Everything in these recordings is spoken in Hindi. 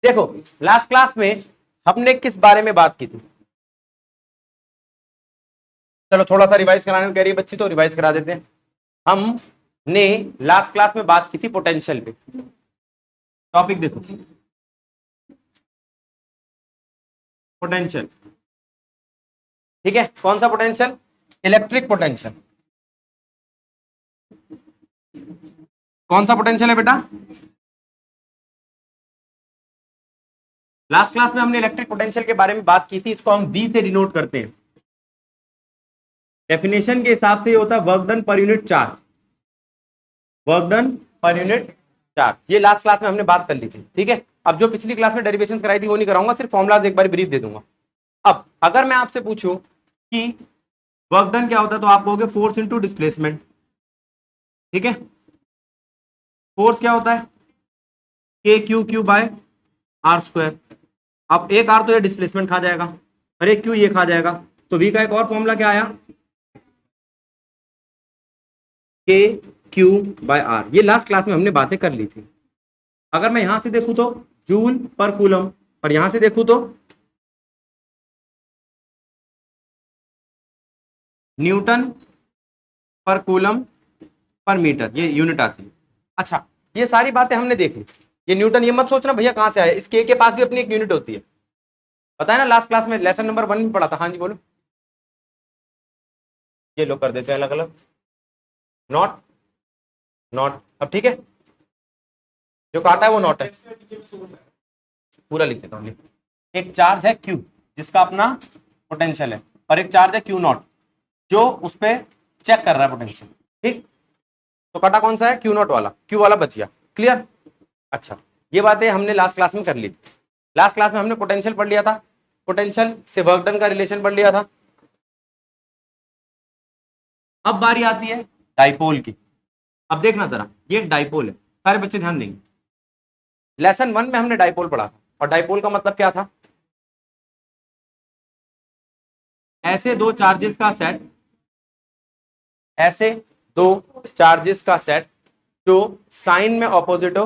देखो लास्ट क्लास में हमने किस बारे में बात की थी, चलो थोड़ा सा रिवाइज कराने को कह रही है बच्ची तो रिवाइज करा देते हैं। हमने लास्ट क्लास में बात की थी पोटेंशियल पे। टॉपिक देखो पोटेंशियल, ठीक है। कौन सा पोटेंशियल? Electric potential. कौन सा पोटेंशियल है बेटा? लास्ट क्लास में हमने इलेक्ट्रिक पोटेंशियल के बारे में बात की थी, इसको हम V से डिनोट करते हैं। डेफिनेशन के हिसाब से ये होता है work done per unit charge, work done per unit charge. ये लास्ट क्लास में हमने बात कर ली थी, ठीक है। अब जो पिछली क्लास में डेरिवेशंस कराई थी वो नहीं कराऊंगा, सिर्फ फॉर्मुलाज एक बार ब्रीफ दे दूंगा। अब अगर मैं आपसे पूछूं कि वर्क डन क्या होता है तो आप कहोगे फोर्स इनटू डिस्प्लेसमेंट, ठीक है। फोर्स क्या होता है? K q q by r square. अब एक आर तो ये डिस्प्लेसमेंट खा जाएगा और एक क्यू ये खा जाएगा, तो वी का एक और फॉर्मूला क्या आया? के क्यू बाय आर। ये लास्ट क्लास में हमने बातें कर ली थी। अगर मैं यहां से देखूं तो जूल पर कूलम, और यहां से देखूं तो न्यूटन पर कूलम पर मीटर, ये यूनिट आती है। अच्छा ये सारी बातें हमने देखी। ये न्यूटन, ये मत सोचना भैया कहां से आया, इस के पास भी अपनी एक यूनिट होती है, पता है ना, लास्ट क्लास में लेसन नंबर 1 में पढ़ा था। हाँ जी बोलो। ये लोग कर देते हैं अलग अलग, नॉट नॉट। अब ठीक है, जो काटा है वो नॉट है, पूरा लिख देता हूँ। एक चार्ज है क्यू जिसका अपना पोटेंशियल है, और एक चार्ज है क्यू नॉट जो उस पर चेक कर रहा है पोटेंशियल, ठीक। तो कटा कौन सा है? क्यू नॉट वाला, क्यू वाला बच गया। क्लियर? अच्छा ये बातें हमने लास्ट क्लास में कर ली। लास्ट क्लास में हमने पोटेंशियल पढ़ लिया था, पोटेंशियल से वर्क डन का रिलेशन पढ़ लिया था। अब बारी आती है डाइपोल की। अब देखना जरा, ये एक डाइपोल है, सारे बच्चे ध्यान देंगे। लेसन 1 में हमने डाइपोल पढ़ा था, और डाइपोल का मतलब क्या था? ऐसे दो चार्जेस का सेट, ऐसे दो चार्जेस का सेट जो साइन में ऑपोजिट हो,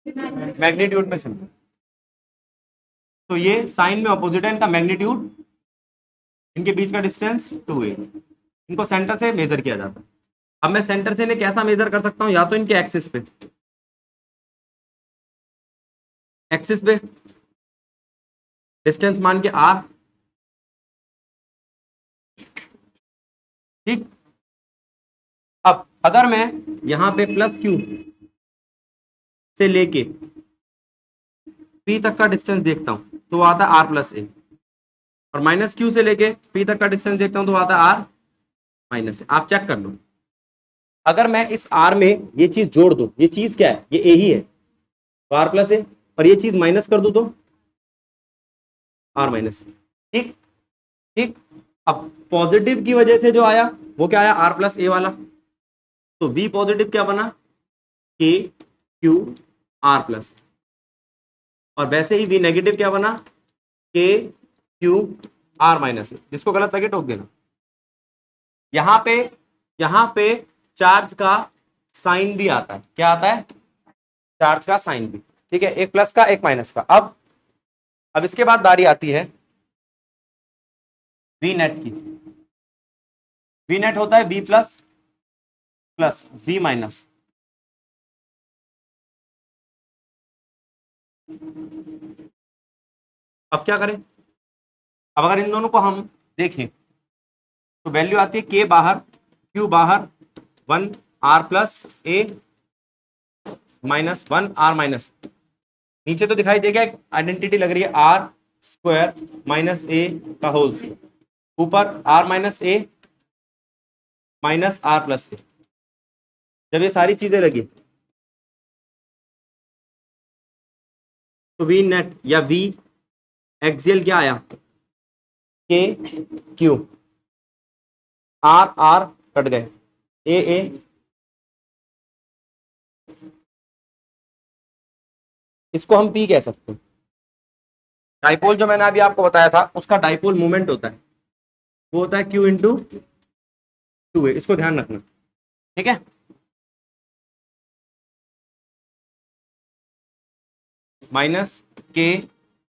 मैग्नीट्यूड में सिमिलर। तो ये साइन में ऑपोजिट है, इनका मैग्नीट्यूड, इनके बीच का डिस्टेंस 2a, इनको सेंटर से मेजर किया जाता है। अब मैं सेंटर से इन्हें कैसा मेजर कर सकता हूं? या तो इनके एक्सिस पे, एक्सिस पे डिस्टेंस मान के r, ठीक। अब अगर मैं यहां पे प्लस क्यू से लेके p तक का डिस्टेंस देखता हूं तो वो आता है r प्लस ए, और माइनस क्यू से लेके p तक का डिस्टेंस देखता हूं तो आता है r माइनस ए। आप चेक कर लो, अगर मैं इस r में ये चीज जोड़ दूं, ये चीज क्या है? ये a ही है, तो r प्लस ए, और ये चीज माइनस कर दूं तो r माइनस ए, ठीक ठीक। अब पॉजिटिव की वजह से जो आया वो क्या आया? r प्लस ए वाला। तो v पॉजिटिव क्या बना? k q r प्लस, और वैसे ही v नेगेटिव क्या बना? k q r माइनस, जिसको गलत लगे टोक देना। यहां पे चार्ज का साइन भी आता है। क्या आता है? चार्ज का साइन भी, ठीक है, एक प्लस का एक माइनस का। अब इसके बाद बारी आती है वी नेट की। वी नेट होता है v plus plus v minus. अब क्या करें? अब अगर इन दोनों को हम देखें तो वैल्यू आती है k बाहर, q बाहर, 1 r प्लस ए माइनस 1 r माइनस। नीचे तो दिखाई देगा एक आइडेंटिटी लग रही है r स्क्वायर माइनस ए का होल स्क्वायर, ऊपर r माइनस ए माइनस r प्लस ए। जब ये सारी चीजें लगी तो वी नेट या वी एक्सियल क्या आया? के क्यू, आर आर कट गए, ए इसको हम पी कह सकते हैं। डाइपोल जो मैंने अभी आपको बताया था उसका डाइपोल मोमेंट होता है, वो होता है क्यू इंटू टू ए, इसको ध्यान रखना, ठीक है। Minus k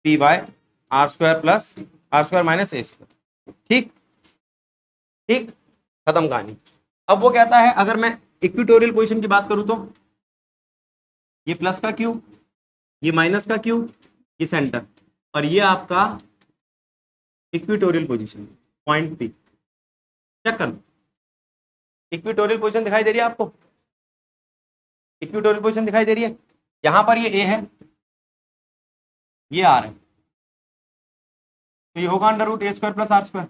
p by r square plus r square minus a square. ठीक ठीक, खत्म कहानी। अब वो कहता है अगर मैं इक्विटोरियल पोजीशन की बात करूं तो ये प्लस का क्यू, ये माइनस का क्यू, ये सेंटर, और ये आपका equatorial position point p. Check कर लो, इक्विटोरियल पोजीशन दिखाई दे रही है आपको? इक्विटोरियल पोजीशन दिखाई दे रही है? यहां पर ये ए है, ये आर है, तो ये होगा under root a square plus r square.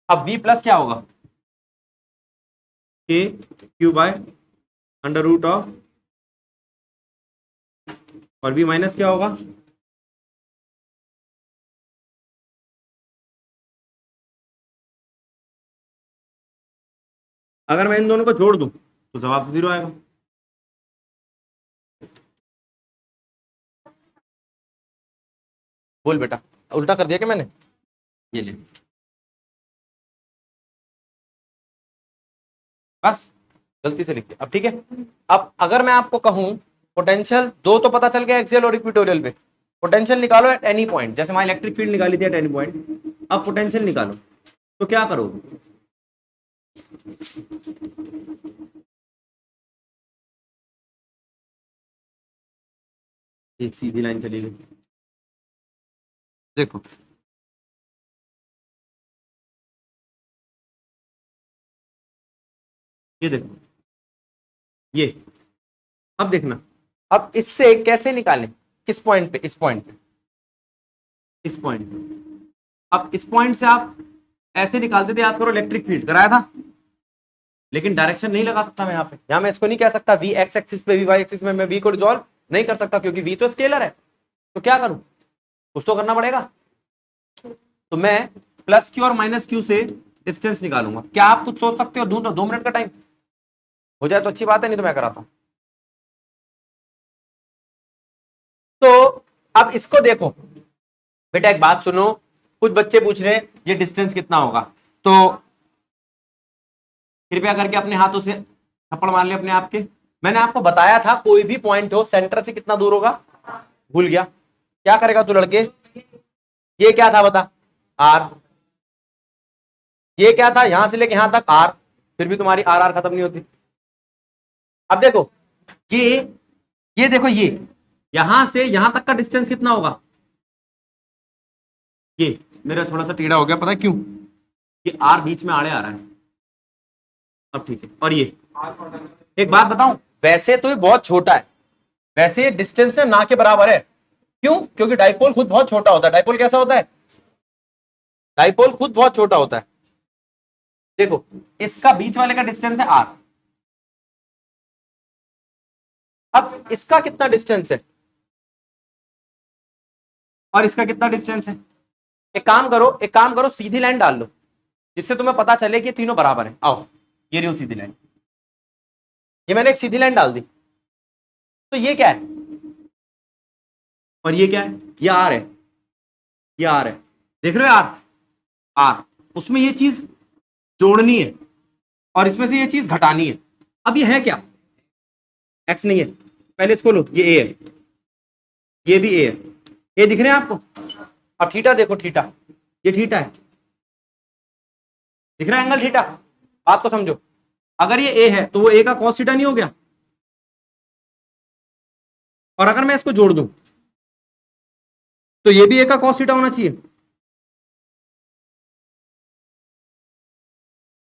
अब v प्लस क्या होगा? K q by under root of, और v माइनस क्या होगा? अगर मैं इन दोनों को जोड़ दूं तो जवाब 0 आएगा। बोल बेटा, उल्टा कर दिया क्या मैंने? ये ले, बस गलती से लिख दिया। अब ठीक है, अब अगर मैं आपको कहूं पोटेंशियल दो तो पता चल गया एक्सियल और इक्वेटोरियल पे, पोटेंशियल निकालो एट एनी पॉइंट, जैसे हमारी इलेक्ट्रिक फील्ड निकाली थी एट एनी पॉइंट, अब पोटेंशियल निकालो तो क्या करोगे? एक सीधी लाइन चली गई, देखो ये देखो ये, अब देखना, अब इससे कैसे निकालें? किस पॉइंट पे? इस पॉइंट पे, इस पॉइंट पे। अब इस पॉइंट से आप ऐसे निकालते थे, याद करो इलेक्ट्रिक फील्ड कराया था, लेकिन डायरेक्शन नहीं लगा सकता मैं यहाँ पे। यहाँ मैं इसको नहीं कह सकता वी एक्स एक्सिस पे वी वाई एक्सिस में मैं वी को रिजॉल्व नहीं कर सकता, क्योंकि वी तो स्केलर है। तो क्या करूं? कुछ तो करना पड़ेगा। तो मैं प्लस क्यू और माइनस क्यू से डिस्टेंस निकालूंगा। क्या आप कुछ सोच सकते हो? 2 मिनट का टाइम हो जाए तो अच्छी बात है, नहीं तो मैं कराता हूं। तो अब इसको देखो बेटा, एक बात सुनो, कुछ बच्चे पूछ रहे हैं ये डिस्टेंस कितना होगा, तो कृपया करके अपने हाथों से थप्पड़ मार ले अपने आप के। मैंने आपको बताया था कोई भी पॉइंट हो सेंटर से कितना दूर होगा, भूल गया? क्या करेगा तू लड़के? ये क्या था बता? आर। ये क्या था? यहां से लेके यहां तक आर, फिर भी तुम्हारी आर आर खत्म नहीं होती। अब देखो ये देखो, ये यहां से यहां तक का डिस्टेंस कितना होगा? ये मेरा थोड़ा सा टेढ़ा हो गया, पता है क्यों? ये आर बीच में आड़े आ रहा है। अब ठीक है, और ये एक बात बताऊं, वैसे तो ये बहुत छोटा है, वैसे ये डिस्टेंस ना के बराबर है। क्यों? क्योंकि डाइपोल खुद बहुत छोटा होता है। डाइपोल कैसा होता है? डाइपोल खुद बहुत छोटा होता है। देखो, इसका बीच वाले का डिस्टेंस है आर, अब इसका कितना डिस्टेंस है और इसका कितना डिस्टेंस है? एक काम करो, एक काम करो, सीधी लाइन डाल लो जिससे तुम्हें पता चले कि तीनों बराबर है। आओ, ये रही सीधी लाइन, ये मैंने एक सीधी लाइन डाल दी। तो ये क्या है और ये क्या है? ये आर है, ये आर है, देख रहे हो? आर आर, उसमें ये चीज जोड़नी है और इसमें से ये चीज घटानी है। अब ये है क्या? एक्स नहीं है, पहले इसको लो, ये ए है, ये भी ए है, ये दिख रहे हैं आपको? अब थीटा देखो, थीटा, ये थीटा है, दिख रहा है एंगल थीटा? बात को समझो, अगर ये ए है तो वो ए का कॉस थीटा नहीं हो गया? और अगर मैं इसको जोड़ दूं तो ये भी ए का कॉस थीटा होना चाहिए।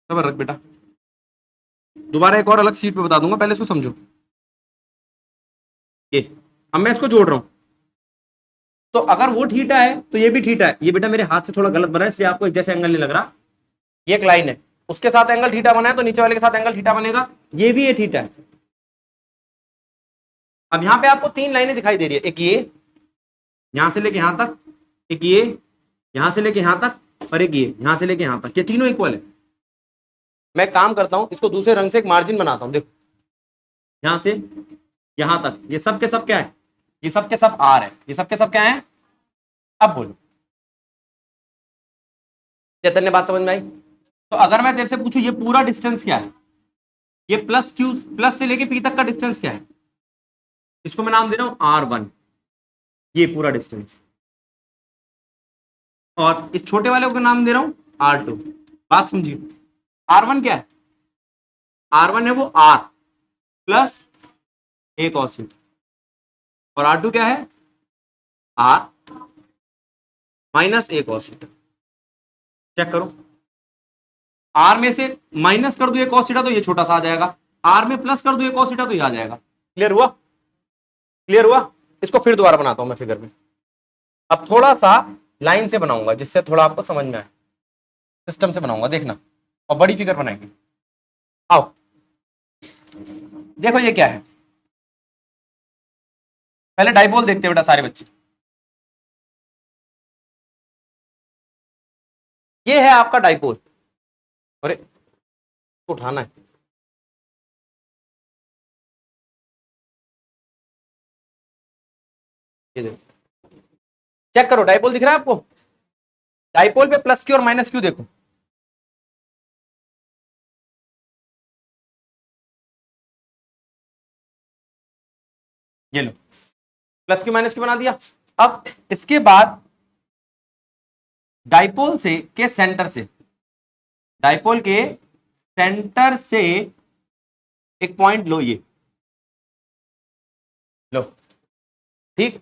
सबर रख बेटा, दोबारा एक और अलग सीट पे बता दूंगा, पहले इसको समझो। ये अब मैं इसको जोड़ रहा हूं, तो अगर वो थीटा है तो ये भी थीटा है। ये बेटा मेरे हाथ से थोड़ा गलत बना है, इसलिए आपको एक जैसे एंगल नहीं लग रहा। ये एक लाइन है, उसके साथ एंगल थीटा बना है, तो नीचे वाले के साथ एंगल थीटा बनेगा। ये भी ये थीटा है। अब यहां पे आपको 3 लाइनें दिखाई दे रही है, एक ये यहां से लेके यहां तक, एक ये यहां से लेके यहां तक, और एक ये यहां से लेके यहां तक। ये तीनों इक्वल है। मैं काम करता हूं, इसको दूसरे रंग से एक मार्जिन बनाता हूं। देखो, यहां से यहां तक ये सब के सब क्या है? ये सब के सब आर है, ये सब के सब क्या है? अब बोलो, चैतन्य बात समझ में आई? तो अगर मैं तेरे से पूछूं ये पूरा डिस्टेंस क्या है, ये प्लस क्यू, प्लस से लेके पी तक का डिस्टेंस क्या है, इसको मैं नाम दे रहा हूं R1, ये पूरा डिस्टेंस, और इस छोटे वाले को नाम दे रहा हूं R2। बात समझिए, R1 क्या है, R1 है वो R plus a cos theta, और R2 क्या है, R minus a cos theta. Check करो, R में से माइनस कर दो ये कॉस थीटा तो ये छोटा सा आ जाएगा, R में प्लस कर दो ये कॉस थीटा तो ये आ जाएगा। क्लियर हुआ, क्लियर हुआ। इसको फिर दोबारा बनाता हूं मैं फिगर में, अब थोड़ा सा लाइन से बनाऊंगा जिससे थोड़ा आपको समझ में आए, सिस्टम से बनाऊंगा देखना, और बड़ी फिगर बनाएंगे। आओ देखो ये क्या है, पहले डाइपोल देखते हैं बेटा सारे बच्चे। ये है आपका डाइपोल, अरे उठाना है, ये देखो, चेक करो डाइपोल दिख रहा है आपको, डाइपोल पे प्लस क्यू और माइनस क्यू देखो, ये लो प्लस क्यू माइनस क्यू बना दिया। अब इसके बाद डाइपोल से के सेंटर से, डाइपोल के सेंटर से एक पॉइंट लो, ये लो, ठीक।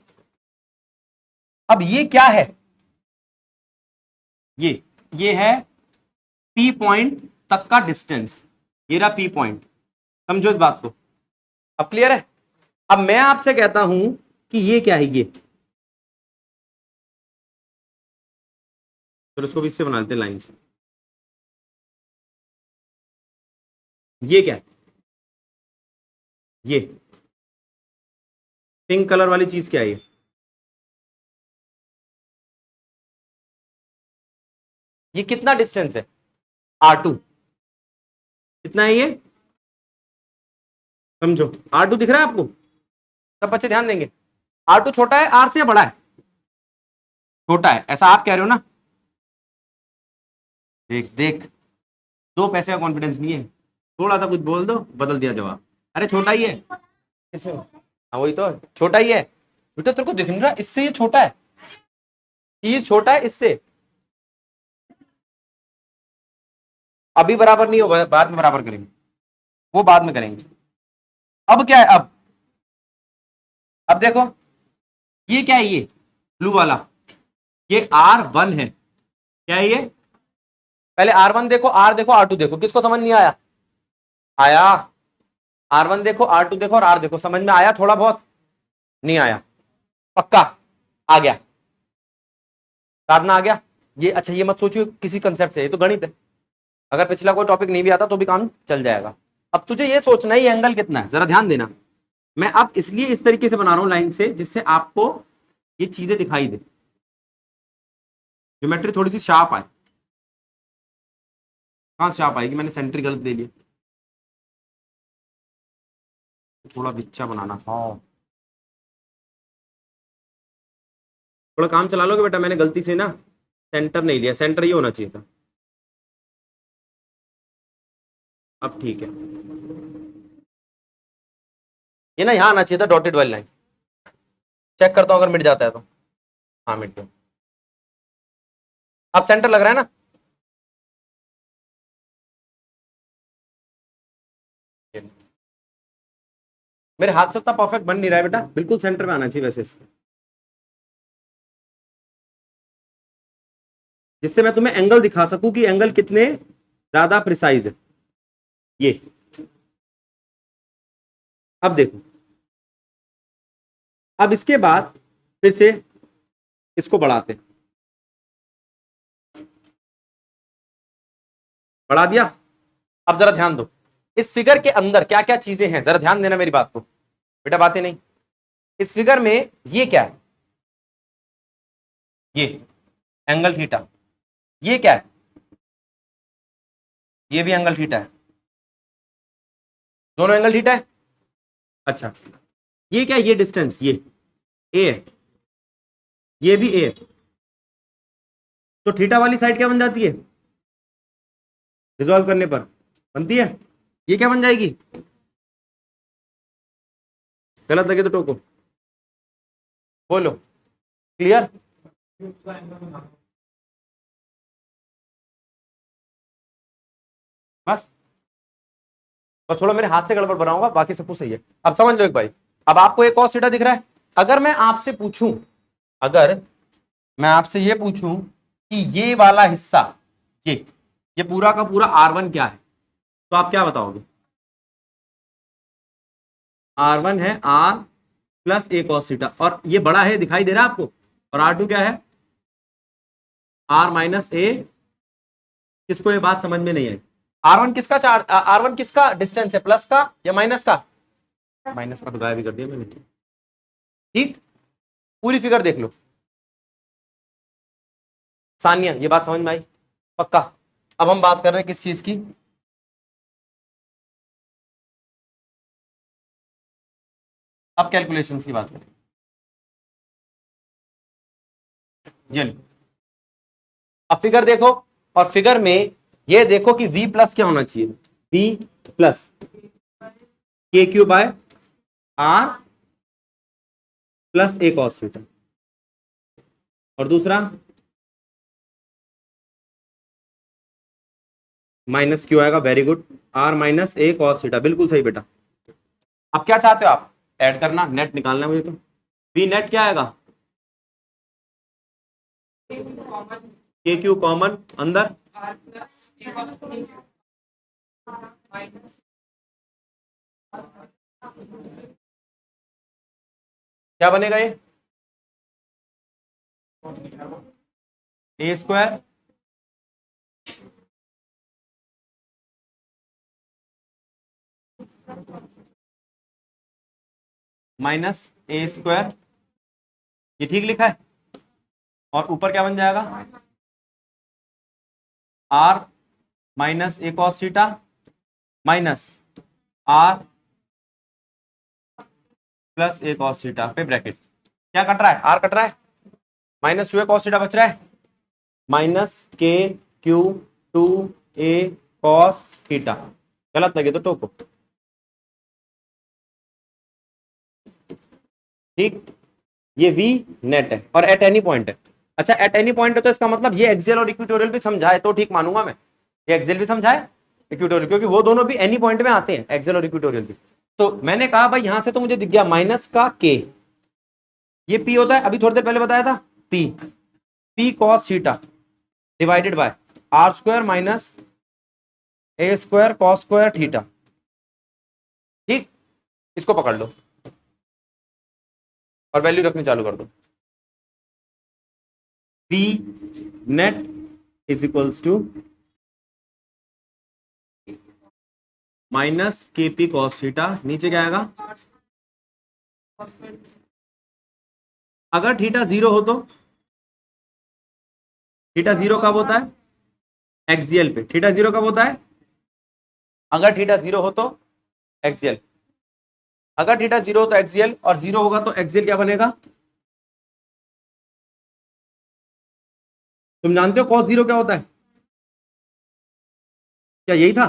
अब ये क्या है, ये है पी पॉइंट तक का डिस्टेंस, ये रहा पी पॉइंट, समझो इस बात को, अब क्लियर है। अब मैं आपसे कहता हूं कि ये क्या है, ये चलो इसको भी इससे बना देते हैं लाइन से, ये क्या है, ये पिंक कलर वाली चीज क्या है, ये कितना डिस्टेंस है, R2 कितना है ये, समझो R2 दिख रहा है आपको, सब बच्चे ध्यान देंगे, R2 छोटा है R से या बड़ा है, छोटा है, ऐसा आप कह रहे हो ना, देख देख, दो पैसे का कॉन्फिडेंस नहीं है, थोड़ा सा कुछ बोल दो बदल दिया जवाब, अरे छोटा ही है, कैसे हो, हाँ वही तो छोटा ही है बेटा, तेरे को दिख नहीं रहा, इससे ये छोटा है, चीज छोटा है इससे, अभी बराबर नहीं होगा, बाद में बराबर करेंगे, वो बाद में करेंगे। अब क्या है, अब देखो ये क्या है, ये ब्लू वाला, ये R1 है, क्या है ये, पहले R1 देखो, R देखो, R2 देखो, किसको समझ नहीं आया, आया, R1 देखो, R2 देखो और R देखो, समझ में आया, थोड़ा बहुत नहीं आया, पक्का आ गया, साधना आ गया ये, अच्छा ये मत सोचिए किसी कंसेप्ट से, ये तो गणित है, अगर पिछला कोई टॉपिक नहीं भी आता तो भी काम चल जाएगा। अब तुझे ये सोचना है ये एंगल कितना है, जरा ध्यान देना, मैं अब इसलिए इस तरीके से बना रहा हूं लाइन से जिससे आपको ये चीजें दिखाई दे, ज्योमेट्री थोड़ी सी शार्प आए, कहां शार्प आएगी, मैंने सेंट्री गलत दे लिया, थोड़ा बिच्छा बनाना था, थोड़ा काम चला लोगे बेटा, मैंने गलती से ना सेंटर नहीं लिया, सेंटर ये होना चाहिए था, अब ठीक है, ये ना यहां आना चाहिए था डॉटेड वाली लाइन, चेक करता हूं अगर मिट जाता है तो, हाँ मिट गया, अब सेंटर लग रहा है ना, मेरे हाथ से उतना परफेक्ट बन नहीं रहा है बेटा, बिल्कुल सेंटर में आना चाहिए वैसे इसको, जिससे मैं तुम्हें एंगल दिखा सकूं कि एंगल कितने ज्यादा प्रिसाइज है, ये अब देखो, अब इसके बाद फिर से इसको बढ़ाते, बढ़ा दिया। अब जरा ध्यान दो, इस फिगर के अंदर क्या क्या चीजें हैं, जरा ध्यान देना मेरी बात को बेटा, बातें नहीं, इस फिगर में ये क्या है, ये एंगल थीटा, ये क्या है, ये भी एंगल थीटा है, दोनों एंगल थीटा है, अच्छा ये क्या है, ये डिस्टेंस, ये ए है, ये भी ए है, तो थीटा वाली साइड क्या बन जाती है, रिजॉल्व करने पर बनती है, ये क्या बन जाएगी? गलत लगे तो टोको, बोलो। क्लियर? बस थोड़ा मेरे हाथ से गड़बड़ बनाऊंगा, बाकी सब कुछ सही है। अब समझ लो एक भाई, अब आपको एक cos थीटा दिख रहा है। अगर मैं आपसे पूछूं, अगर मैं आपसे ये पूछूं कि ये वाला हिस्सा, ये पूरा का पूरा R1 क्या है, तो आप क्या बताओगे? R1 है R प्लस ए cos थीटा, और ये बड़ा है दिखाई दे रहा है आपको, और R2 क्या है? R माइनस ए। किसको ये बात समझ में नहीं आई? R1 किसका चार्ज, R1 किसका डिस्टेंस है, प्लस का या माइनस का? माइनस का तो गायब भी कर दिया मैंने। ठीक, पूरी फिगर देख लो। सानिया, ये बात समझ में आई? पक्का? अब हम बात कर रहे हैं किस चीज की? अब कैलकुलेशंस की बात करें। चलिए, अब फिगर देखो, और फिगर में ये देखो कि v प्लस क्या होना चाहिए, v plus k q by r plus a cos theta, और दूसरा माइनस क्यू आएगा। Very good, r minus a cos theta, बिल्कुल सही बेटा। अब क्या चाहते हो आप? ऐड करना, नेट निकालना है मुझे तो। v नेट क्या आएगा? के क्यू कॉमन अंदर, क्या बनेगा ये? A square minus a square, ये ठीक लिखा है। और ऊपर क्या बन जाएगा? R minus a cos theta minus r plus a cos theta पे ब्रैकेट। क्या कट रहा है? आर कट रहा है, माइनस 2 ए कॉस थीटा बच रहा है, माइनस के क्यू 2 ए कॉस थीटा। गलत लगे तो टोको। ठीक, ये v नेट है और एट एनी पॉइंट है। अच्छा, एट एनी पॉइंट है तो इसका मतलब ये एक्सियल और इक्वेटोरियल भी समझाए तो ठीक मानूंगा मैं। ये एक्सियल भी समझाए, इक्वेटोरियल, क्योंकि वो दोनों भी एनी पॉइंट में आते हैं, एक्सियल और इक्वेटोरियल भी। तो मैंने कहा भाई यहां से तो मुझे दिख गया माइनस का के, ये p होता है, अभी थोड़ी देर पहले बताया था, p cos theta divided by r square minus a square cos square theta. ठीक, इसको पकड़ लो और वैल्यू रखनी चालू कर दो। v net is equals to minus k p cos theta, नीचे क्या आएगा? अगर थीटा जीरो हो तो, थीटा जीरो कब होता है? एक्सियल पे। थीटा जीरो कब होता है? अगर थीटा जीरो हो तो एक्सियल, अगर थीटा जीरो हो तो एक्सियल, और जीरो होगा तो एक्सियल क्या बनेगा? तुम जानते हो कॉस जीरो क्या होता है? क्या यही था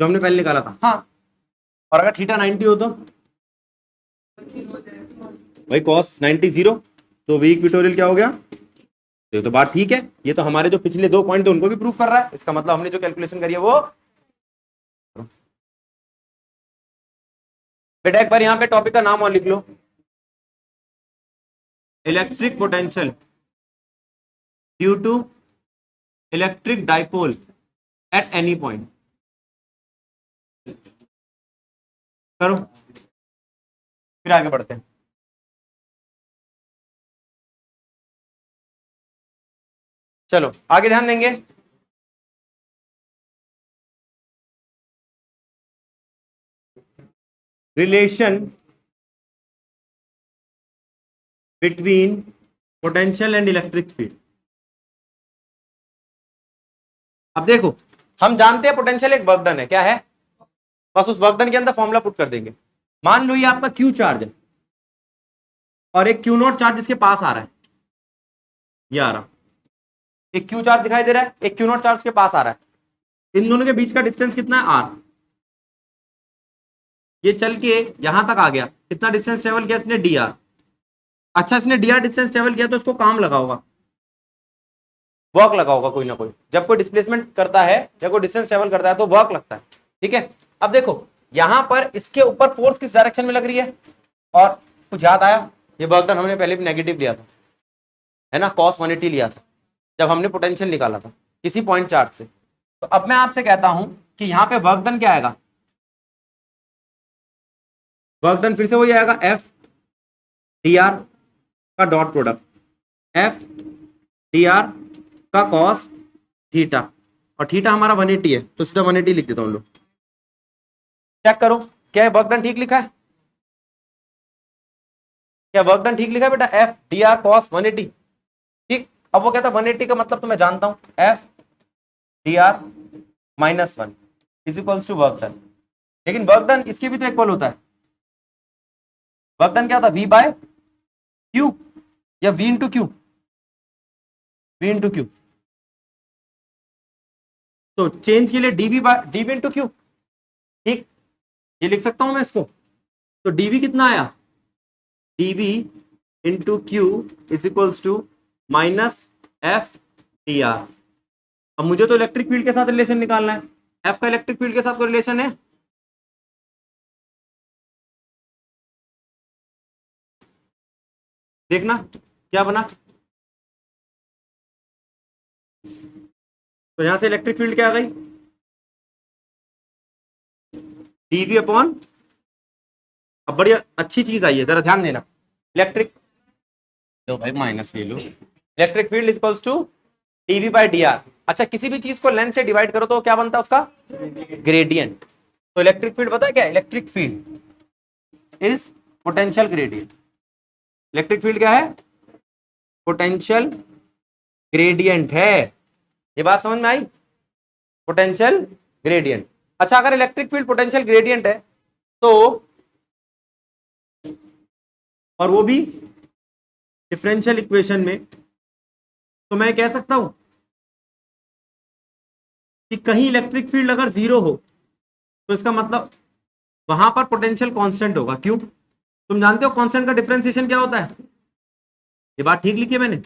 जो हमने पहले निकाला था? हाँ, और अगर थीटा 90 हो तो भाई कॉस 90 जीरो, तो वी इक्वेटोरियल क्या हो गया? तो बात ठीक है, ये तो हमारे जो पिछले 2 पॉइंट थे उनको भी प्रूव कर रहा है। इसका मतलब हमने जो कैलकुलेशन करी है वो। बेटा एक बार यहां पे टॉपिक का नाम और लिख लो, electric potential due to electric dipole at any point. करो, फिर आगे बढ़ते हैं। चलो आगे ध्यान देंगे। Relation between potential and electric field. अब देखो, हम जानते हैं पोटेंशियल एक वर्क डन है, क्या है? बस उस वर्क डन के अंदर फॉर्मूला पुट कर देंगे। मान लो ये आपका क्यू चार्ज है और एक क्यू नॉट चार्ज इसके पास आ रहा है, ये आ रहा, एक क्यू चार्ज दिखाई दे रहा है, एक क्यू नॉट चार्ज के पास आ रहा है। इन दोनों के बीच का डिस्टेंस कितना है? आर। ये चल के यहां तक आ गया, कितना डिस्टेंस ट्रेवल किया इसने, डी आर। अच्छा इसने डी आर डिस्टेंस ट्रेवल किया तो इसको काम लगा होगा, वर्क लगा होगा कोई ना कोई। जब कोई डिस्प्लेसमेंट करता है या कोई डिस्टेंस ट्रेवल करता है तो वर्क लगता है, ठीक है। अब देखो यहां पर इसके ऊपर फोर्स किस डायरेक्शन में लग रही है, और कुछ याद आया, ये वर्क डन हमने पहले भी नेगेटिव लिया था, है ना, cos 180 लिया था जब हमने पोटेंशियल निकाला था किसी पॉइंट चार्ज से। तो अब मैं आपसे कहता हूं कि यहां पे वर्क डन क्या आएगा, वर्क डन फिर से वही आएगा, एफ डी आर का dot product, F d are का कॉस थीटा, और थीटा हमारा 180 है तो सीधा 180 लिख देता हूं लोग। चेक करो क्या है, वर्क डन ठीक लिखा है, क्या वर्क डन ठीक लिखा है बेटा, एफ डी आर कॉस 180, ठीक। अब वो कहता है 180 का मतलब तो मैं जानता हूं, f d r minus 1 is equals to work done, लेकिन वर्क डन इसके भी तो इक्वल होता है, वर्क डन क्या होता है, वी बाय क्यू या v into q, v into q. तो चेंज के लिए d v by d v into q, ठीक, ये लिख सकता हूं मैं इसको। तो डीवी कितना आया, d v into q is equals to minus f d r. अब मुझे तो इलेक्ट्रिक फील्ड के साथ रिलेशन निकालना है, एफ का इलेक्ट्रिक फील्ड के साथ कोई रिलेशन है, देखना क्या बना। तो यहां से इलेक्ट्रिक फील्ड क्या आ गई, डीवी अपॉन, अब बड़ी अच्छी चीज आई है जरा ध्यान देना, इलेक्ट्रिक, लो भाई माइनस ले लो, electric field is equals to dV by d r. अच्छा किसी भी चीज को लेंथ से डिवाइड करो तो क्या बनता है उसका, ग्रेडियंट। तो इलेक्ट्रिक फील्ड पता है क्या, electric field is potential gradient, electric field क्या है, पोटेंशियल ग्रेडियंट है, ये बात समझ में आई, पोटेंशियल ग्रेडियंट। अच्छा अगर इलेक्ट्रिक फील्ड पोटेंशियल ग्रेडियंट है तो, और वो भी डिफरेंशियल इक्वेशन में, तो मैं कह सकता हूं कि कहीं इलेक्ट्रिक फील्ड अगर जीरो हो तो इसका मतलब वहां पर पोटेंशियल कांस्टेंट होगा, क्यों, तुम जानते हो कांस्टेंट का डिफरेंशिएशन क्या होता है, ये बात ठीक लिखी है मैंने,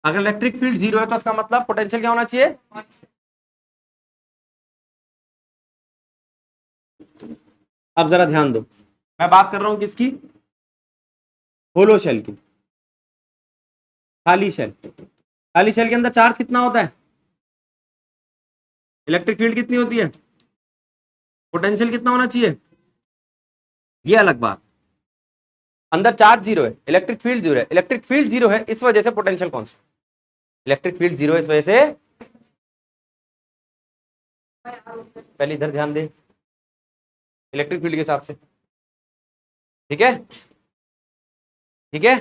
अगर इलेक्ट्रिक फील्ड जीरो है तो इसका मतलब पोटेंशियल क्या होना चाहिए, अब जरा ध्यान दो, मैं बात कर रहा हूं किसकी, होलो शेल की, खाली शेल, खाली शेल के अंदर चार्ज कितना होता है, इलेक्ट्रिक फील्ड कितनी होती है, पोटेंशियल कितना होना चाहिए, ये अलग बात, अंदर चार्ज जीरो है, इलेक्ट्रिक फील्ड जीरो है, इलेक्ट्रिक फील्ड जीरो है इस वजह से potential constant, electric field zero है इस वजह से, पहले इधर ध्यान दे, इलेक्ट्रिक फील्ड के हिसाब से, ठीक है, ठीक है,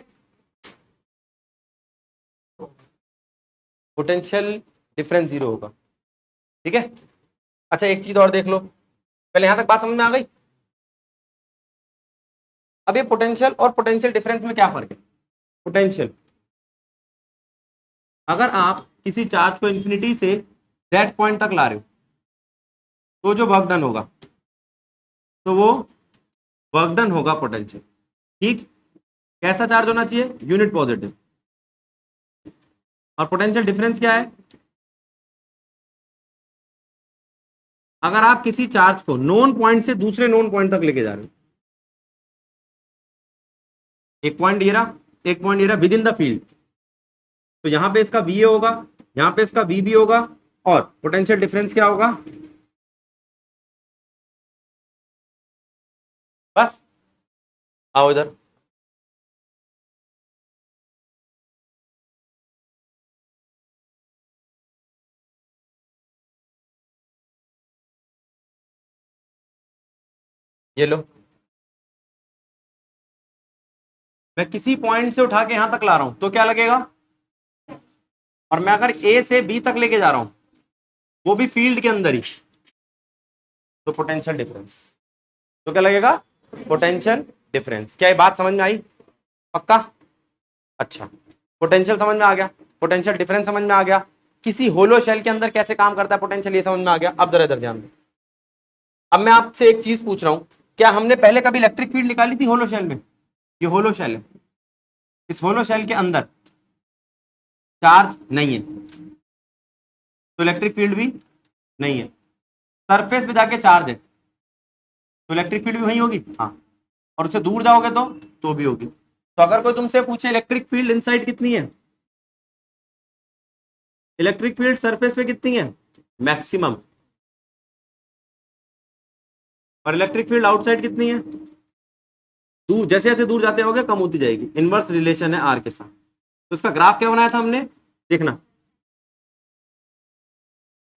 पोटेंशियल डिफरेंस जीरो होगा, ठीक है। अच्छा एक चीज और देख लो, पहले यहां तक बात समझ में आ गई। अब ये पोटेंशियल और पोटेंशियल डिफरेंस में क्या फर्क है, पोटेंशियल, अगर आप किसी चार्ज को इंफिनिटी से दैट पॉइंट तक ला रहे हो तो जो वर्क डन होगा, तो वो वर्क डन होगा पोटेंशियल, ठीक, कैसा चार्ज होना चाहिए, यूनिट पॉजिटिव, और पोटेंशियल डिफरेंस क्या है, अगर आप किसी चार्ज को नोन पॉइंट से दूसरे नोन पॉइंट तक लेके जा रहे हो, एक पॉइंट ये रहा, एक पॉइंट ये रहा विद इन द फील्ड, तो यहां पे इसका वी होगा, यहां पे इसका वी भी होगा, और पोटेंशियल डिफरेंस क्या होगा, बस आओ इधर, ये लो, मैं किसी पॉइंट से उठा के यहां तक ला रहा हूं तो क्या लगेगा, और मैं अगर ए से बी तक लेके जा रहा हूं वो भी फील्ड के अंदर ही, तो पोटेंशियल डिफरेंस, तो क्या लगेगा, पोटेंशियल डिफरेंस। क्या ये बात समझ में आई, पक्का, अच्छा पोटेंशियल समझ में आ गया, पोटेंशियल डिफरेंस समझ में आ गया, किसी होलो शेल के अंदर कैसे काम करता है पोटेंशियल ये समझ में आ गया। अब जरा इधर ध्यान दो, अब मैं आपसे एक चीज पूछ रहा हूं, क्या हमने पहले कभी इलेक्ट्रिक फील्ड निकाली थी होलो शेल में? ये होलो शेल है, इस होलो शेल के अंदर चार्ज नहीं है तो इलेक्ट्रिक फील्ड भी नहीं है। सरफेस पे जाके चार्ज है तो इलेक्ट्रिक फील्ड भी वहीं होगी, हाँ, और उससे दूर जाओगे तो भी होगी। तो अगर कोई तुमसे पूछे इलेक्ट्रिक फील्ड इनसाइड कितनी है, इलेक्ट्रिक फील्ड सरफेस पे कितनी है, मैक्सिमम, और इलेक्ट्रिक फील्ड आउटसाइड कितनी है, दूर, जैसे जैसे दूर जाते होगे कम होती जाएगी। इनवर्स रिलेशन है आर के साथ। तो इसका ग्राफ क्या बनाया था हमने, देखना,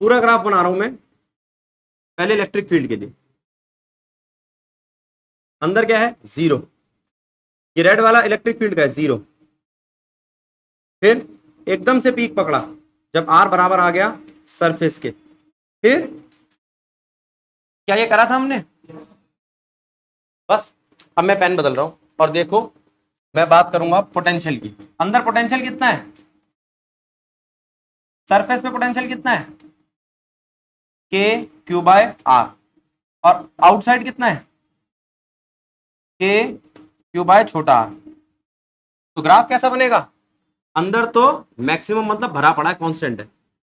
पूरा ग्राफ बना रहा हूं मैं। पहले इलेक्ट्रिक फील्ड के लिए अंदर क्या है, जीरो, ये रेड वाला इलेक्ट्रिक फील्ड का है, जीरो। फिर एकदम से पीक पकड़ा जब आर बराबर आ गया सरफेस के। फिर क्या ये करा था हमने, बस। अब मैं पेन बदल रहा हूं और देखो, मैं बात करूंगा पोटेंशियल की। अंदर पोटेंशियल कितना है, सरफेस पे पोटेंशियल कितना है, के क्यू बाय आर, और आउटसाइड कितना है, के क्यू बाय छोटा आर। तो ग्राफ कैसा बनेगा, अंदर तो मैक्सिमम मतलब भरा पड़ा है, कांस्टेंट है,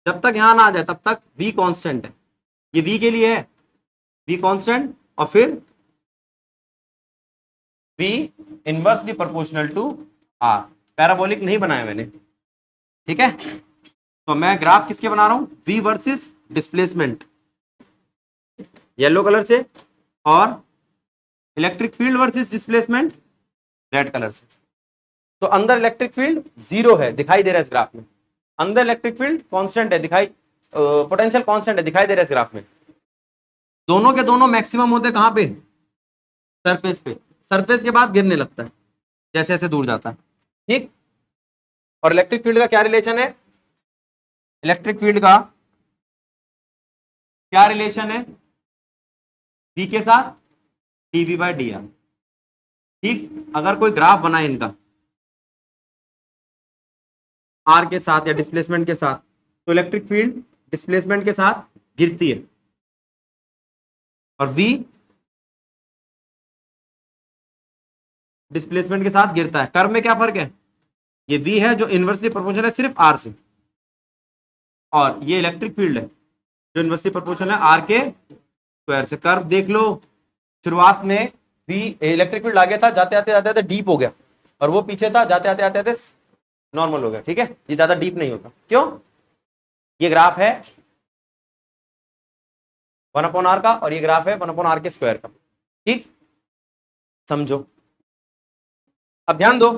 जब तक यहां ना आ जाए तब तक v कांस्टेंट है, ये v के लिए है, v कांस्टेंट, और फिर v inversely proportional to r। Parabolic नहीं बनाया मैंने, ठीक है। तो मैं ग्राफ किसके बना रहा हूं, v versus displacement, yellow colour से, और electric field versus displacement red colour से। तो अंदर इलेक्ट्रिक फील्ड जीरो है, दिखाई दे रहा है इस ग्राफ में, अंदर इलेक्ट्रिक फील्ड कांस्टेंट है, दिखाई, पोटेंशियल कांस्टेंट है, दिखाई दे रहा है इस ग्राफ में। दोनों के दोनों मैक्सिमम होते कहां पे, सरफेस पे, सरफेस के बाद गिरने लगता है जैसे जैसे दूर जाता है, ठीक। और इलेक्ट्रिक फील्ड का क्या रिलेशन है, इलेक्ट्रिक फील्ड का क्या रिलेशन है, v के साथ dv बाय डी आर, ठीक। अगर कोई ग्राफ बनाए इनका आर के साथ या डिस्प्लेसमेंट के साथ, तो इलेक्ट्रिक फील्ड डिस्प्लेसमेंट के साथ गिरती है, और v डिस्प्लेसमेंट के साथ गिरता है। कर्व में क्या फर्क है, ये v है जो इनवर्सली प्रोपोर्शनल है सिर्फ r से, और ये इलेक्ट्रिक फील्ड है जो इनवर्सली प्रोपोर्शनल है r के स्क्वायर से। कर्व देख लो, शुरुआत में v इलेक्ट्रिक फील्ड आगे था, जाते आते जाते आते डीप हो गया, और वो पीछे था, जाते आते आते आते नॉर्मल हो गया, ठीक है। ये ज्यादा डीप नहीं होता, क्यों, ये ग्राफ है 1/r का, और ये ग्राफ है 1/r के स्क्वायर का, ठीक, समझो। अब ध्यान दो,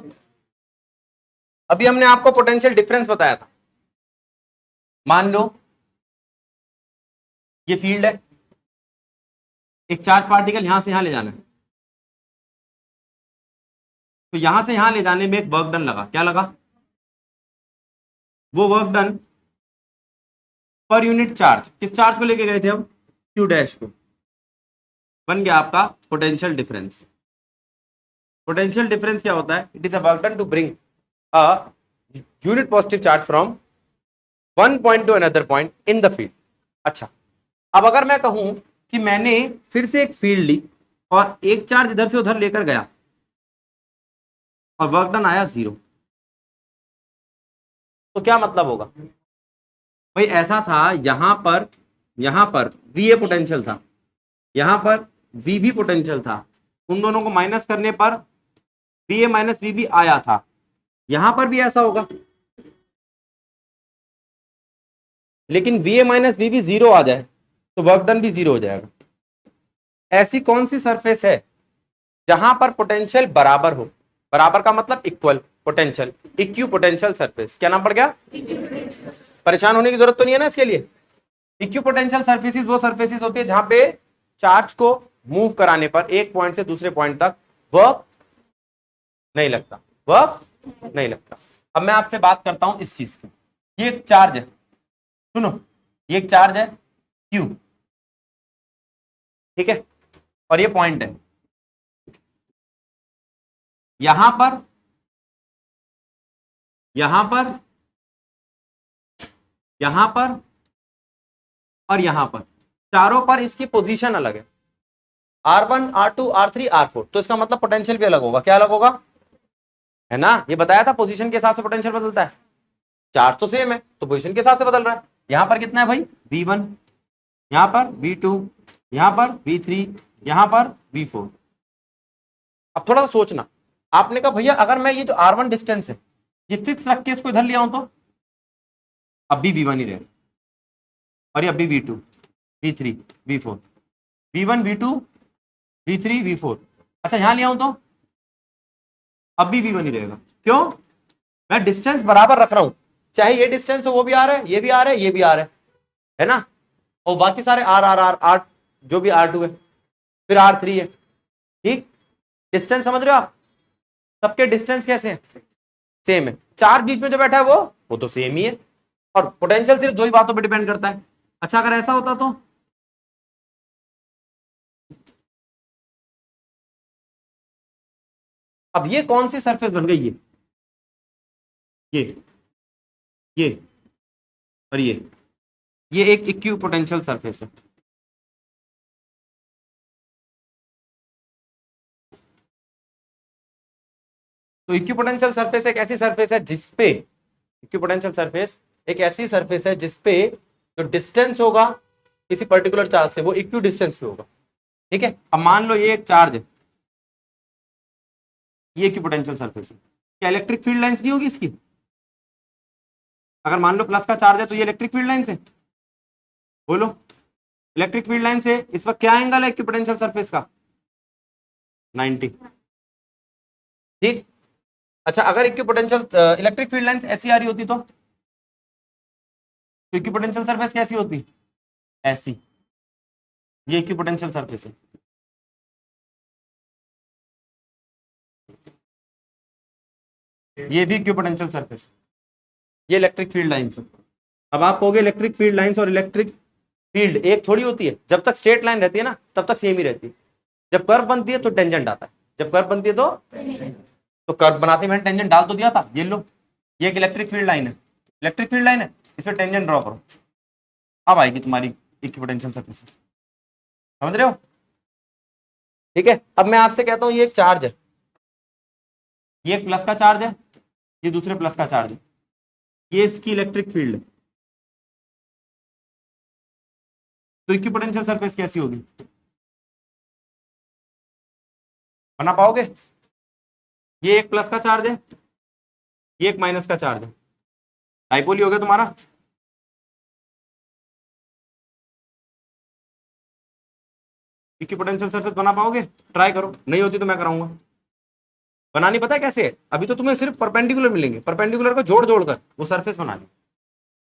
अभी हमने आपको पोटेंशियल डिफरेंस बताया था। मान लो ये फील्ड है, एक चार्ज पार्टिकल यहां से यहां ले जाना है, तो यहां से यहां ले जाने में एक वर्क डन लगा, क्या लगा, वो work done per unit charge, किस चार्ज को लेके गए थे हम, क्यू डैश को, बन गया आपका पोटेंशियल डिफरेंस। पोटेंशियल डिफरेंस क्या होता है, it is a work done to bring a unit positive charge from one point to another point in the field. अच्छा, अब अगर मैं कहूं कि मैंने फिर से एक फील्ड ली और एक चार्ज इधर से उधर लेकर गया और वर्क डन आया 0, तो क्या मतलब होगा भाई, ऐसा था यहां पर वी ए पोटेंशियल था, यहां पर वी भी पोटेंशियल था, उन दोनों को माइनस करने पर वी ए माइनस वी भी आया था, यहां पर भी ऐसा होगा, लेकिन वी ए माइनस वी भी 0 आ जाए तो वर्क डन भी 0 हो जाएगा। ऐसी कौन सी सरफेस है जहां पर पोटेंशियल बराबर हो, बराबर का मतलब इक्वल पोटेंशियल, इक्यू पोटेंशियल सरफेस, क्या नाम पड़ गया, परेशान होने की जरूरत तो नहीं है ना इसके लिए। इक्यू पोटेंशियल सरफेसेस वो सरफेसेस होती है जहां पे चार्ज को मूव कराने पर एक पॉइंट से दूसरे पॉइंट तक वर्क नहीं लगता, वर्क नहीं लगता। अब मैं आपसे बात करता हूं इस चीज की, ये एक चार्ज है, सुनो, ये एक चार्ज है क्यू, ठीक है, और ये पॉइंट है, यहां पर, यहां पर, यहां पर और यहां पर, चारों पर इसकी पोजीशन अलग है। R1 R2 R3 R4, तो इसका मतलब पोटेंशियल भी अलग होगा। क्या अलग होगा, है ना, ये बताया था पोजीशन के हिसाब से पोटेंशियल बदलता है। चार्ज तो सेम है तो पोजीशन के हिसाब से बदल रहा है। यहां पर कितना है भाई, V1, यहां पर V2, यहां पर V3, यहां पर V4। अब थोड़ा सा सोचना, आपने कहा भैया अगर मैं ये जो R1 डिस्टेंस है ये फिक्स रख के इसको इधर ले आऊं तो अब भी V1 ही रहेगा, और ये अब भी V2 V3 V4, V1 V2 V3 V4। अच्छा यहां ले आऊं तो अब भी V1 ही रहेगा। क्यों, मैं डिस्टेंस बराबर रख रहा हूं, चाहे ये डिस्टेंस हो वो भी आ रहा है, ये भी आ रहा है, ये भी आ रहा है ना, और बाकी सारे आर आर आर आर जो भी R2 है, फिर R3 है। ठीक, डिस्टेंस समझ रहे हो आप, सबके डिस्टेंस कैसे हैं, सेम है। चार्ज बीच में जो बैठा है वो तो सेम ही है, और पोटेंशियल सिर्फ दो ही बातों पर डिपेंड करता है। अच्छा अगर ऐसा होता तो अब ये कौन सी सरफेस बन गई, ये ये और ये एक इक्यू पोटेंशियल सरफेस है। तो इक्विपोटेंशियल सरफेस एक ऐसी सरफेस है जिसपे, इक्विपोटेंशियल सरफेस एक ऐसी सरफेस है जिसपे जो डिस्टेंस होगा किसी पर्टिकुलर चार्ज से वो इक्यू डिस्टेंस पे होगा। ठीक है, अब मान लो ये एक चार्ज है, ये इक्विपोटेंशियल सरफेस है, क्या इलेक्ट्रिक फील्ड लाइंस नहीं होगी इसकी, अगर मान लो प्लस का चार्ज है तो ये इलेक्ट्रिक फील्ड लाइंस है, बोलो इलेक्ट्रिक फील्ड लाइन से इस वक्त क्या एंगल है इक्विपोटेंशियल सरफेस का, 90। ठीक, अच्छा अगर इक्विपोटेंशियल इलेक्ट्रिक फील्ड लाइंस ऐसी आ रही होती तो इक्विपोटेंशियल सरफेस कैसी होती, ऐसी, ये इक्विपोटेंशियल सरफेस है। ये भी इक्विपोटेंशियल सरफेस, ये इलेक्ट्रिक फील्ड लाइंस है। अब आप कहोगे इलेक्ट्रिक फील्ड लाइंस और इलेक्ट्रिक फील्ड एक थोड़ी होती है, जब तक स्ट्रेट लाइन रहती है ना तब तक सेम ही रहती है, जब कर्व बनती है तो टेंजेंट आता है, जब कर्व बनती है तो कर्व बनाते मैंने टेंजेंट डाल तो दिया था, ये लो ये एक इलेक्ट्रिक फील्ड लाइन है, इलेक्ट्रिक फील्ड लाइन है, इस पर टेंजेंट ड्रॉ करो, अब आएगी तुम्हारी इक्विपोटेंशियल सरफेस, समझ रहे हो। ठीक है, अब मैं आपसे कहता हूं ये एक चार्ज है, ये एक प्लस का चार्ज है, ये दूसरे प्लस का चार्ज है, ये इसकी इलेक्ट्रिक फील्ड है, तो इक्विपोटेंशियल सरफेस कैसी होगी, बना पाओगे, ये एक प्लस का चार्ज है, ये एक माइनस का चार्ज है, डाइपोल ही हो गया तुम्हारा। इक्विपोटेंशियल सरफेस बना पाओगे, ट्राई करो, नहीं होती तो मैं कराऊंगा। बनानी पता है कैसे है, अभी तो तुम्हें सिर्फ परपेंडिकुलर मिलेंगे, परपेंडिकुलर को जोड़ जोड़ कर वो सरफेस बना ली।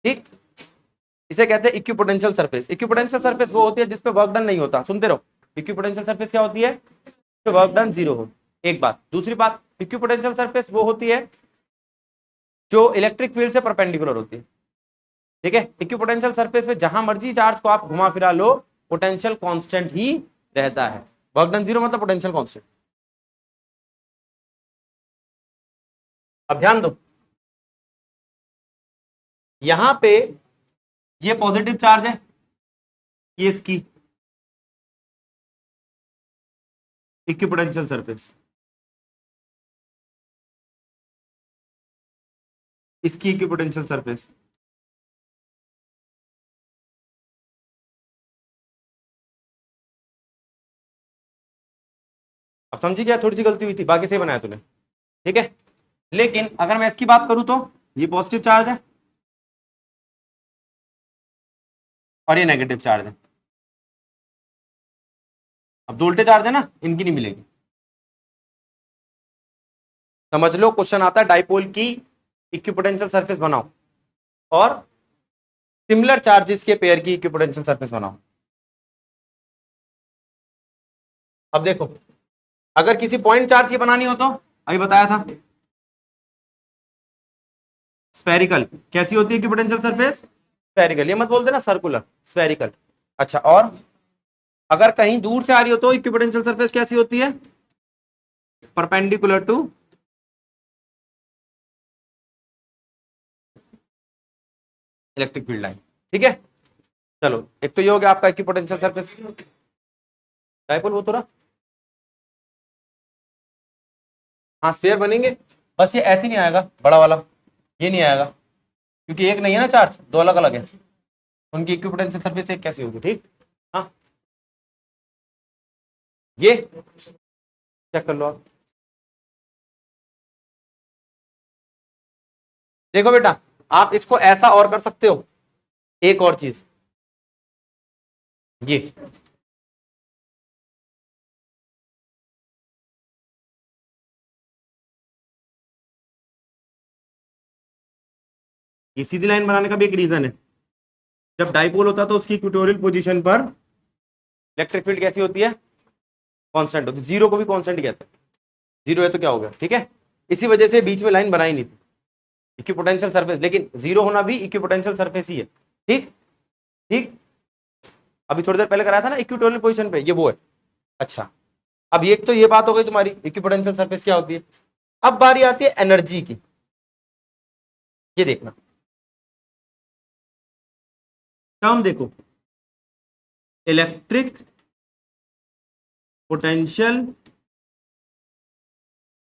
ठीक, इसे कहते हैं इक्विपोटेंशियल सरफेस। इक्विपोटेंशियल सरफेस वो होती है जिसपे वर्क डन नहीं होता, सुनते रहो, इक्विपोटेंशियल सरफेस क्या होती है, वर्क डन जीरो हो, एक बात। दूसरी बात, इक्विपोटेंशियल सरफेस वो होती है जो इलेक्ट्रिक फील्ड से परपेंडिकुलर होती है। ठीक है, इक्विपोटेंशियल सरफेस पे जहां मर्जी चार्ज को आप घुमा फिरा लो पोटेंशियल कांस्टेंट ही रहता है, वर्क डन जीरो मतलब पोटेंशियल कांस्टेंट। अब ध्यान दो, यहां पे ये पॉजिटिव चार्ज है, ये इसकी इक्विपोटेंशियल सरफेस, इसकी इक्विपोटेंशियल सरफेस, अब समझी क्या, थोड़ी सी गलती हुई थी, बाकी सही बनाया तूने। ठीक है, लेकिन अगर मैं इसकी बात करूं तो ये पॉजिटिव चार्ज है और ये नेगेटिव चार्ज है, अब दो उल्टे चार्ज है ना, इनकी नहीं मिलेगी। समझ लो क्वेश्चन आता है डाइपोल की इक्विपोटेंशियल सरफेस बनाओ और सिमिलर चार्जेस के पेयर की इक्विपोटेंशियल सरफेस बनाओ। अब देखो, अगर किसी पॉइंट चार्ज की बनानी हो तो अभी बताया था स्फेरिकल, कैसी होती है इक्विपोटेंशियल सरफेस, स्फेरिकल, ये मत बोल देना सर्कुलर, स्फेरिकल। अच्छा, और अगर कहीं दूर से आ रही हो तो इक्विपोटेंशियल सरफेस कैसी होती है, perpendicular to electric field line. ठीक है, चलो एक तो ये हो गया आपका इक्विपोटेंशियल सरफेस। डायपोल वो तो रहा। हाँ स्फीयर बनेंगे, बस ये ऐसे नहीं आएगा बड़ा वाला, ये नहीं आएगा, क्योंकि एक नहीं है ना चार्ज, दो अलग अलग है, उनकी इक्विपोटेंशियल सरफेस एक कैसी होगी, ठीक। हाँ ये चेक कर लो आप। देखो बेटा, आप इसको ऐसा और कर सकते हो, एक और चीज, ये सीधी लाइन बनाने का भी एक रीजन है। जब डाइपोल होता है तो उसकी इक्वेटोरियल पोजीशन पर इलेक्ट्रिक फील्ड कैसी होती है, कांस्टेंट होती है, जीरो को भी कांस्टेंट कहते हैं, जीरो है तो क्या हो गया, ठीक है। इसी वजह से बीच में लाइन बनाई नहीं थी, इक्विपोटेंशियल सरफेस, लेकिन जीरो होना भी इक्विपोटेंशियल सरफेस ही है, ठीक। ठीक, अभी थोड़ी देर पहले कराया था ना इक्वेटोरियल पोजीशन पे, ये वो है। अच्छा, अब ये तो ये बात हो गई तुम्हारी इक्विपोटेंशियल सरफेस क्या होती है। अब बारी आती है एनर्जी की, ये देखना टर्म देखो, इलेक्ट्रिक पोटेंशियल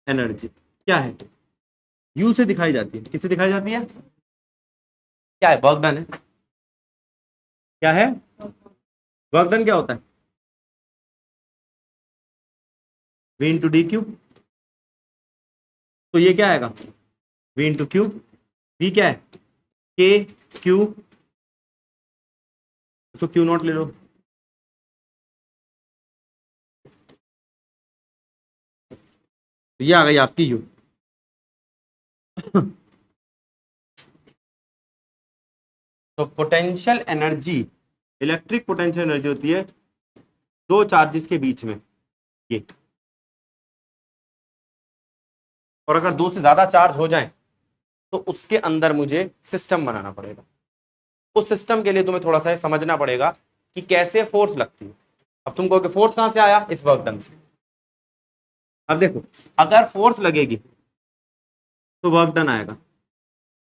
एनर्जी क्या है, यू से दिखाई जाती है, किससे दिखाई जाती है, क्या है, वर्क डन है, क्या है, वर्क डन क्या होता है, वी इंटू डी क्यू, तो ये क्या आएगा, वी इंटू क्यू, वी क्या है, के क्यू, तो क्यू नॉट ले लो, ये आ गई आपकी यू। तो potential energy, electric potential energy होती है दो चार्जेस के बीच में, ये, और अगर दो से ज्यादा चार्ज हो जाए तो उसके अंदर मुझे सिस्टम बनाना पड़ेगा। उस सिस्टम के लिए तुम्हें थोड़ा सा समझना पड़ेगा कि कैसे फोर्स लगती है। अब तुम कहोगे फोर्स कहां से आया, इस वर्क डन से। अब देखो, अगर फोर्स लगेगी तो वर्क डन आएगा,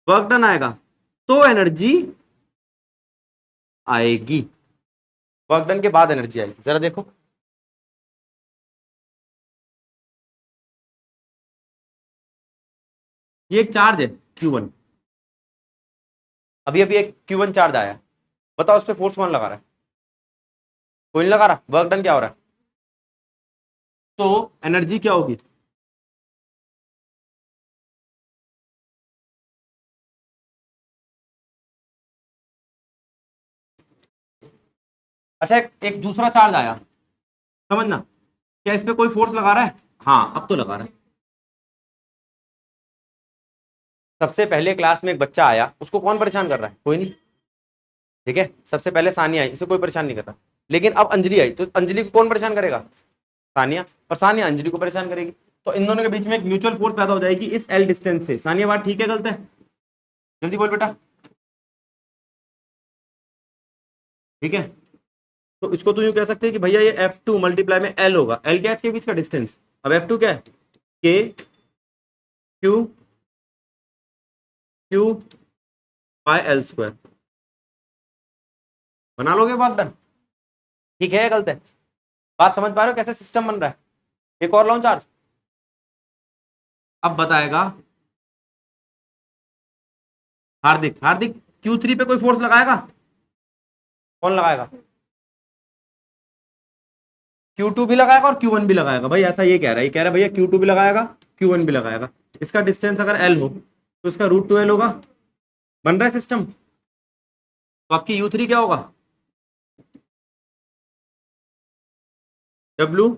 वर्क डन आएगा तो एनर्जी आएगी, वर्क डन के बाद एनर्जी आएगी, जरा देखो। ये एक चार्ज है Q1, अभी अभी एक Q1 चार्ज आया, बताओ उस पर फोर्स कौन लगा रहा है, कोई नहीं लगा रहा, वर्क डन क्या हो रहा है, तो एनर्जी क्या होगी, अच्छा एक दूसरा चार्ज आया, समझना, क्या इस पे कोई फोर्स लगा रहा है, हाँ अब तो लगा रहा है। सबसे पहले क्लास में एक बच्चा आया, उसको कौन परेशान कर रहा है, कोई नहीं, ठीक है। सबसे पहले सानिया आई, इसे कोई परेशान नहीं कर रहा, लेकिन अब अंजलि आई, तो अंजलि को कौन परेशान करेगा, सानिया, और सानिया अंजलि को परेशान करेगी, तो इन दोनों के बीच में एक म्यूचुअल फोर्स पैदा हो जाएगी इस एल डिस्टेंस से। सानिया बात ठीक है गलत है, जल्दी बोल बेटा, ठीक है। तो इसको तो यूं कह सकते हैं कि भैया ये F2 मल्टीप्लाई में L होगा, L क्या है इसके बीच का डिस्टेंस, अब F2 क्या है, K Q Q by L square, बना लोगे बात डन, ठीक है या गलत है, बात समझ पा रहे हो कैसे सिस्टम बन रहा है। एक और लाऊं चार्ज, अब बताएगा हार्दिक, हार्दिक Q3 पे कोई फोर्स लगाएगा, कौन लगाएगा, Q2 भी लगाएगा और Q1 भी लगाएगा, भाई ऐसा ये कह रहा है, ये कह रहा है भैया Q2 भी लगाएगा Q1 भी लगाएगा, इसका डिस्टेंस अगर L हो तो इसका √2L होगा, बन रहा है सिस्टम। तो आपकी U3 क्या होगा, W1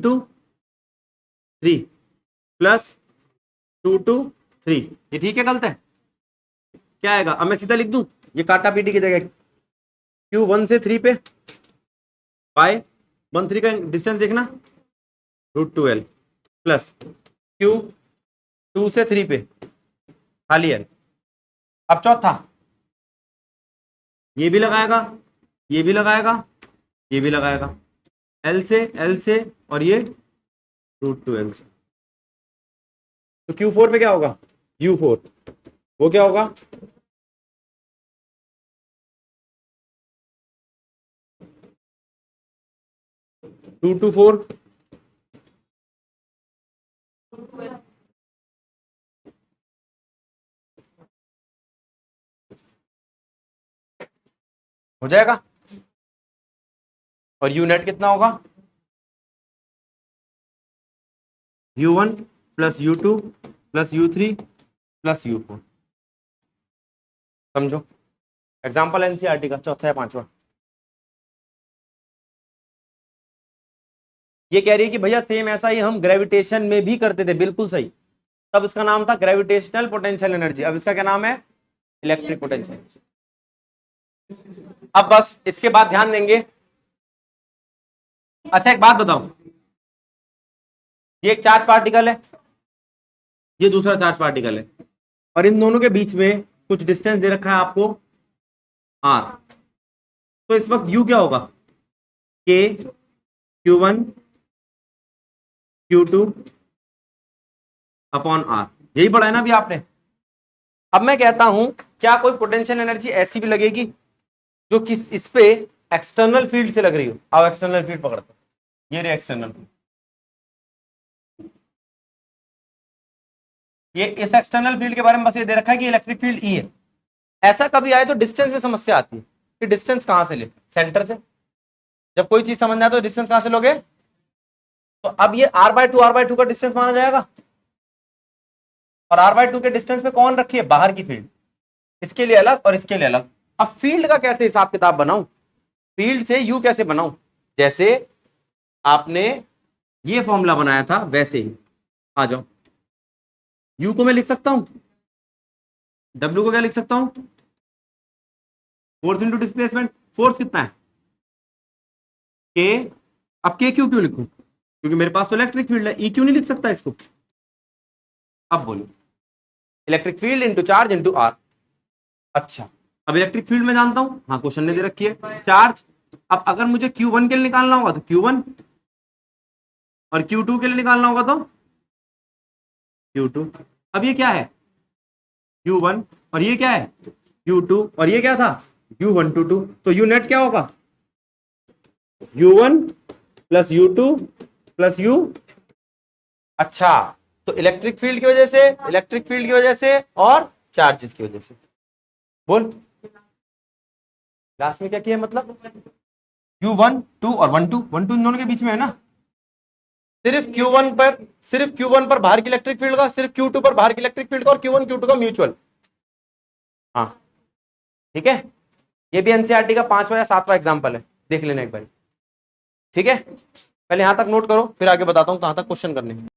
2 3 प्लस 2 2 3, ये ठीक है गलत है, क्या आएगा, अब मैं सीधा लिख दूं, ये काटा पीटी की जगह Q1 से 3 पे बाय 1 3 का डिस्टेंस देखना √2L प्लस Q2 से 3 पे खाली है। अब चौथा, ये भी लगाएगा, ये भी लगाएगा, ये भी लगाएगा, L से और ये √2L से, तो Q4 पे क्या होगा, U4, वो क्या होगा, 2 to 4, हो जाएगा। और यू नेट कितना होगा? u1 plus u2 plus u3 plus u4। समझो, एग्जाम्पल एनसीईआरटी का चौथा या पांचवा। ये कह रही है कि भैया सेम ऐसा ही हम ग्रेविटेशन में भी करते थे, बिल्कुल सही। तब इसका नाम था ग्रेविटेशनल पोटेंशियल एनर्जी, अब इसका क्या नाम है? Electric potential. अब बस इसके बाद ध्यान देंगे। अच्छा एक बात बताओ, ये एक चार्ज पार्टिकल है, ये दूसरा चार्ज पार्टिकल है, और इन दोनों के बीच में कुछ डिस्टेंस दे रखा है आपको r। तो इस वक्त u क्या होगा? k q1 q2 upon r। यही पढ़ा है ना अभी आपने। अब मैं कहता हूं, क्या कोई पोटेंशियल एनर्जी ऐसी भी लगेगी जो किस इस पे एक्सटर्नल फील्ड से लग रही हो? आओ एक्सटर्नल फील्ड पकड़ते, ये रे एक्सटर्नल फील्ड। ये इस एक्सटर्नल फील्ड के बारे में बस ये दे रखा है कि इलेक्ट्रिक फील्ड ई है। ऐसा कभी आए तो डिस्टेंस में समस्या आती है कि डिस्टेंस कहां से ले, सेंटर से। जब कोई चीज समझ जाए तो डिस्टेंस कहां से लोगे? तो अब ये r/2 का डिस्टेंस माना जाएगा, और r/2 के डिस्टेंस पे कौन रखी है? बाहर की फील्ड। इसके लिए अलग और इसके लिए अलग। अब फील्ड का कैसे हिसाब किताब बनाऊं? फील्ड से यू कैसे बनाऊं? जैसे आपने ये फॉर्मूला बनाया था वैसे ही आ जाओ। यू को मैं लिख सकता हूं, डब्ल्यू को क्या लिख सकता हूं? Force into displacement. फोर्स कितना है? के। अब के क्यू क्यों लिखूं? क्योंकि मेरे पास तो इलेक्ट्रिक फील्ड है, ई क्यों नहीं लिख सकता इसको? अब बोलो, electric field into charge into r. अच्छा, अब इलेक्ट्रिक फील्ड में जानता हूं, हाँ क्वेश्चन ने दे रखी है चार्ज। अब अगर मुझे Q1 के लिए निकालना होगा तो Q1, और Q2 के लिए निकालना होगा तो Q2। अब ये क्या है? Q1, और ये क्या है? Q2, और ये क्या था? U1 to 2। तो U नेट क्या होगा? U1 plus U2 plus U। अच्छा, तो इलेक्ट्रिक फील्ड की वजह से, इलेक्ट्रिक फील्ड की वजह से, और चार्जेस की वजह से। बोल, लास्ट में क्या किया मतलब? Q1 2 और 1 2, 1 2 इन दोनों के बीच में है ना। सिर्फ Q1 पर बाहर की इलेक्ट्रिक फील्ड का, सिर्फ Q2 पर बाहर की इलेक्ट्रिक फील्ड का, और Q1 Q2 का म्यूचुअल। हाँ ठीक है, ये भी एनसीईआरटी का 5वां या 7वां एग्जाम्पल है, देख लेना एक बार। ठीक है, पहले यहां तक नोट करो, फिर आगे बताता हूं कहां तक क्वेश्चन करने हैं।